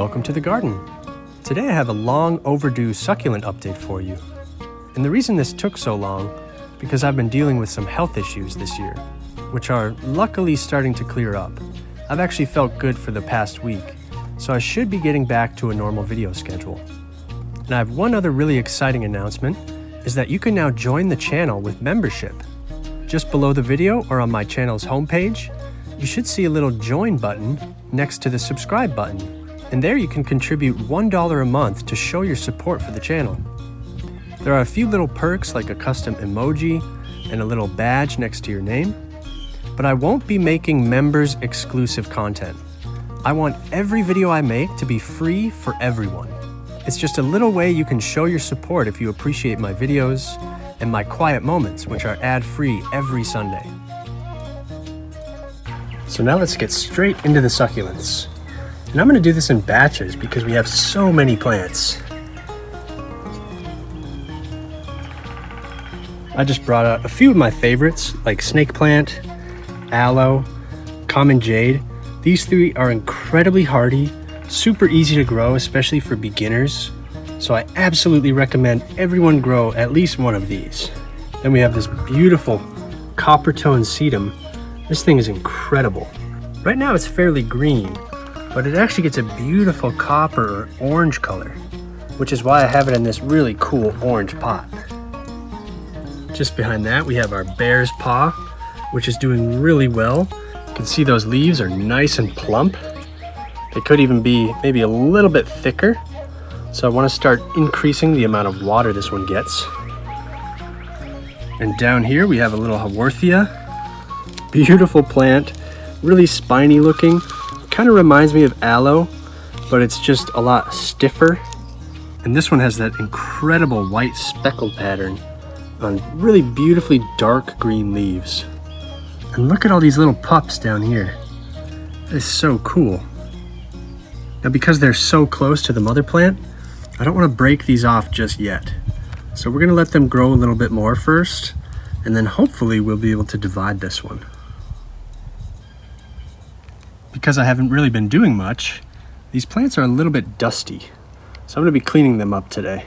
welcome to the garden. Today I have a long overdue succulent update for you. And the reason this took so long, because I've been dealing with some health issues this year, which are luckily starting to clear up. I've actually felt good for the past week, so I should be getting back to a normal video schedule. And I have one other really exciting announcement, is that you can now join the channel with membership. Just below the video or on my channel's homepage, you should see a little join button next to the subscribe button. And there you can contribute $1 a month to show your support for the channel. There are a few little perks like a custom emoji and a little badge next to your name. But I won't be making members exclusive content. I want every video I make to be free for everyone. It's just a little way you can show your support if you appreciate my videos and my quiet moments, which are ad-free every Sunday. So now let's get straight into the succulents. And I'm going to do this in batches because we have so many plants. I just brought out a few of my favorites like snake plant, aloe, common jade. These three are incredibly hardy, super easy to grow, especially for beginners. So I absolutely recommend everyone grow at least one of these. Then we have this beautiful copper tone sedum. This thing is incredible. Right now it's fairly green, but it actually gets a beautiful copper or orange color, which is why I have it in this really cool orange pot. Just behind that we have our bear's paw, which is doing really well. You can see those leaves are nice and plump. They could even be maybe a little bit thicker. So I want to start increasing the amount of water this one gets. And down here we have a little Haworthia. Beautiful plant, really spiny looking. Kind of reminds me of aloe, but it's just a lot stiffer. And this one has that incredible white speckled pattern on really beautifully dark green leaves. And look at all these little pups down here. That is so cool. Now because they're so close to the mother plant, I don't want to break these off just yet. So we're going to let them grow a little bit more first, and then hopefully we'll be able to divide this one. Because I haven't really been doing much, these plants are a little bit dusty. So I'm going to be cleaning them up today.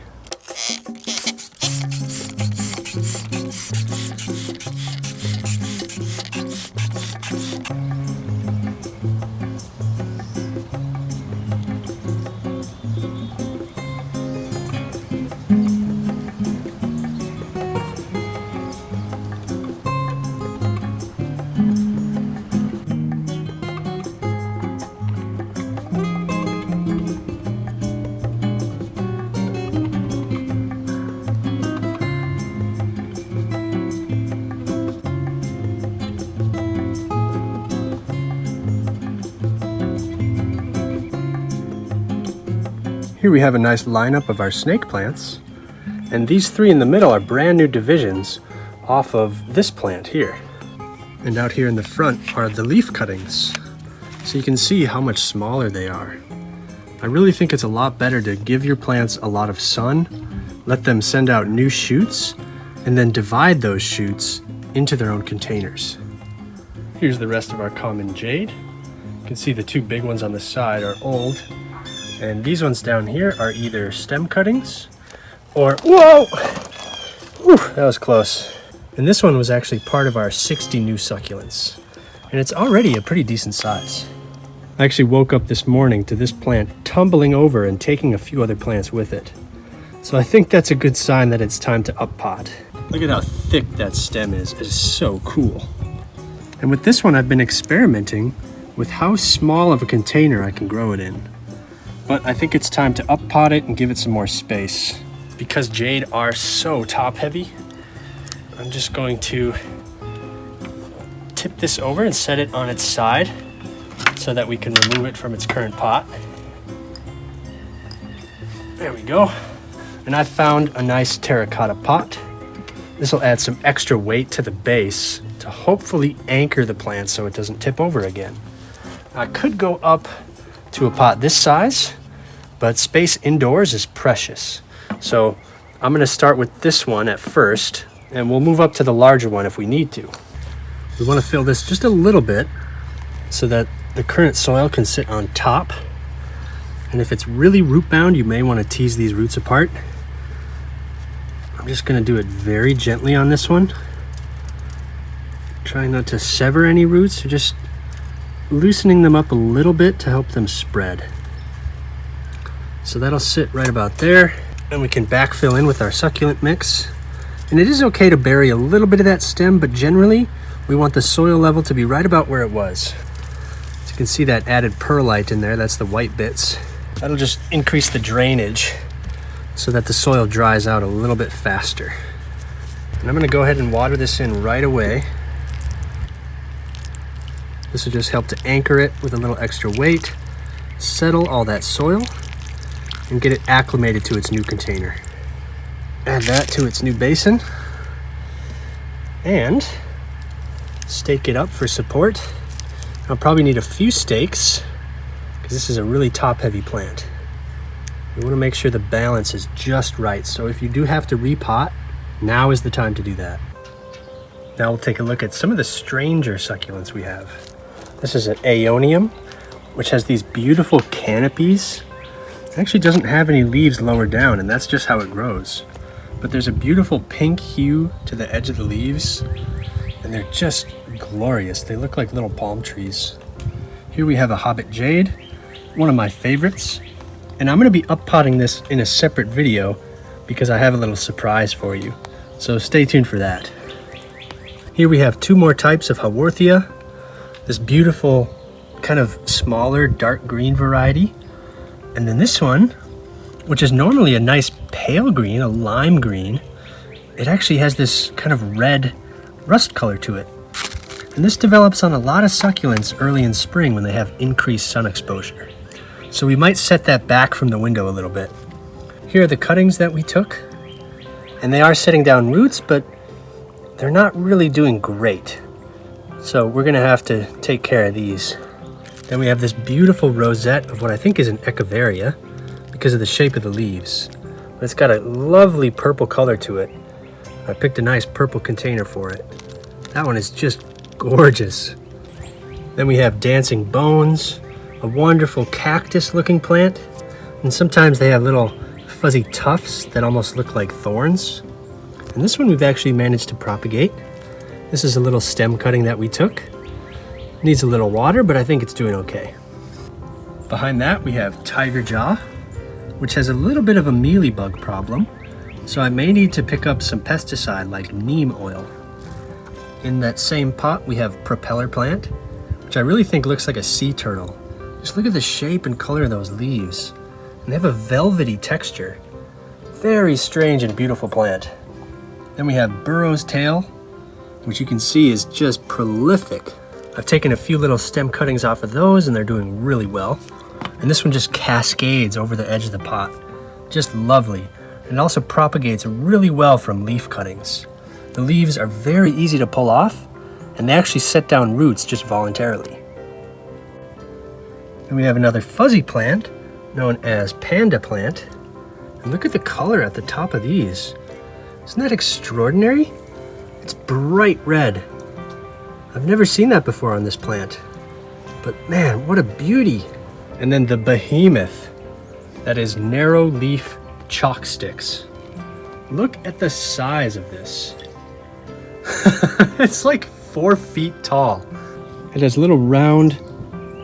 Here we have a nice lineup of our snake plants, and these three in the middle are brand new divisions off of this plant here. And out here in the front are the leaf cuttings, so you can see how much smaller they are. I really think it's a lot better to give your plants a lot of sun, let them send out new shoots, and then divide those shoots into their own containers. Here's the rest of our common jade. You can see the two big ones on the side are old. And these ones down here are either stem cuttings or, whoa! Whew, that was close. And this one was actually part of our 60 new succulents. And it's already a pretty decent size. I actually woke up this morning to this plant tumbling over and taking a few other plants with it. So I think that's a good sign that it's time to uppot. Look at how thick that stem is. It is so cool. And with this one, I've been experimenting with how small of a container I can grow it in. But I think it's time to uppot it and give it some more space. Because jade are so top heavy, I'm just going to tip this over and set it on its side so that we can remove it from its current pot. There we go. And I found a nice terracotta pot. This will add some extra weight to the base to hopefully anchor the plant so it doesn't tip over again. I could go up to a pot this size, but space indoors is precious. So I'm going to start with this one at first, and we'll move up to the larger one if we need to. We want to fill this just a little bit so that the current soil can sit on top. And if it's really root bound, you may want to tease these roots apart. I'm just going to do it very gently on this one. Trying not to sever any roots, or just loosening them up a little bit to help them spread. So that'll sit right about there, and we can backfill in with our succulent mix. And it is okay to bury a little bit of that stem, but generally we want the soil level to be right about where it was. As you can see that added perlite in there, that's the white bits. That'll just increase the drainage so that the soil dries out a little bit faster. And I'm gonna go ahead and water this in right away. This will just help to anchor it with a little extra weight, settle all that soil, and get it acclimated to its new container. Add that to its new basin, and stake it up for support. I'll probably need a few stakes, because this is a really top-heavy plant. You want to make sure the balance is just right, so if you do have to repot, now is the time to do that. Now we'll take a look at some of the stranger succulents we have. This is an aeonium, which has these beautiful canopies. It actually doesn't have any leaves lower down, and that's just how it grows. But there's a beautiful pink hue to the edge of the leaves, and they're just glorious. They look like little palm trees. Here we have a Common Jade, one of my favorites. And I'm going to be uppotting this in a separate video because I have a little surprise for you. So stay tuned for that. Here we have two more types of Haworthia. This beautiful kind of smaller dark green variety. And then this one, which is normally a nice pale green, a lime green, it actually has this kind of red rust color to it. And this develops on a lot of succulents early in spring when they have increased sun exposure. So we might set that back from the window a little bit. Here are the cuttings that we took, and they are setting down roots, but they're not really doing great. So we're gonna have to take care of these. Then we have this beautiful rosette of what I think is an Echeveria because of the shape of the leaves. But it's got a lovely purple color to it. I picked a nice purple container for it. That one is just gorgeous. Then we have dancing bones, a wonderful cactus looking plant. And sometimes they have little fuzzy tufts that almost look like thorns. And this one we've actually managed to propagate. This is a little stem cutting that we took. Needs a little water, but I think it's doing okay. Behind that we have tiger jaw, which has a little bit of a mealybug problem. So I may need to pick up some pesticide like neem oil. In that same pot we have propeller plant, which I really think looks like a sea turtle. Just look at the shape and color of those leaves. And they have a velvety texture. Very strange and beautiful plant. Then we have burrow's tail, which you can see is just prolific. I've taken a few little stem cuttings off of those and they're doing really well. And this one just cascades over the edge of the pot. Just lovely. And it also propagates really well from leaf cuttings. The leaves are very easy to pull off, and they actually set down roots just voluntarily. Then we have another fuzzy plant known as panda plant. And look at the color at the top of these. Isn't that extraordinary? It's bright red. I've never seen that before on this plant. But man, what a beauty. And then the behemoth. That is narrow leaf chalk sticks. Look at the size of this. It's like 4 feet tall. It has little round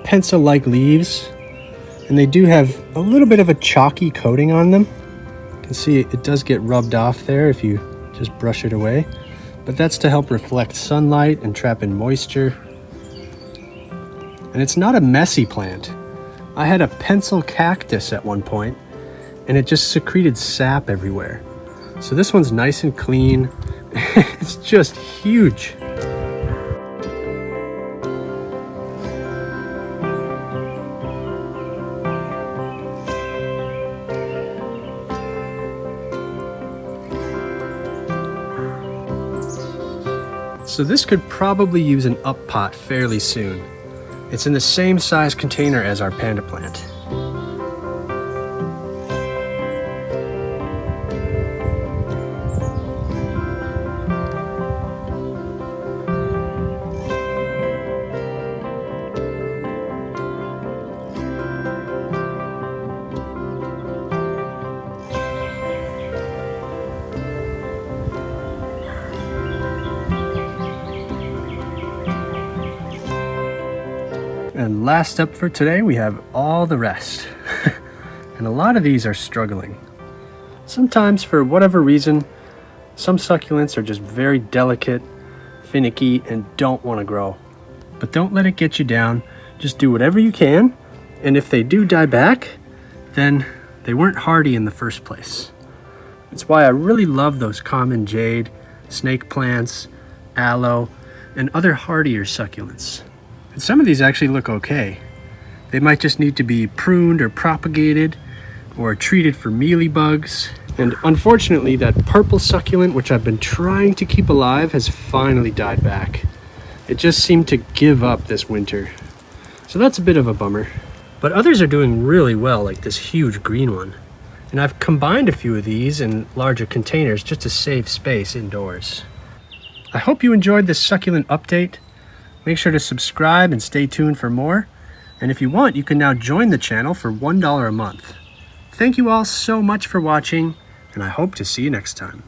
pencil-like leaves, and they do have a little bit of a chalky coating on them. You can see it does get rubbed off there if you just brush it away, but that's to help reflect sunlight and trap in moisture. And it's not a messy plant. I had a pencil cactus at one point, and it just secreted sap everywhere. So this one's nice and clean. It's just huge. So this could probably use an up pot fairly soon. It's in the same size container as our panda plant. And last up for today, we have all the rest. And a lot of these are struggling. Sometimes, for whatever reason, some succulents are just very delicate, finicky, and don't want to grow. But don't let it get you down. Just do whatever you can, and if they do die back, then they weren't hardy in the first place. That's why I really love those common jade, snake plants, aloe, and other hardier succulents. And some of these actually look okay. They might just need to be pruned or propagated or treated for mealybugs. And unfortunately, that purple succulent, which I've been trying to keep alive, has finally died back. It just seemed to give up this winter. So that's a bit of a bummer. But others are doing really well, like this huge green one. And I've combined a few of these in larger containers just to save space indoors. I hope you enjoyed this succulent update. Make sure to subscribe and stay tuned for more. And if you want, you can now join the channel for $1 a month. Thank you all so much for watching, and I hope to see you next time.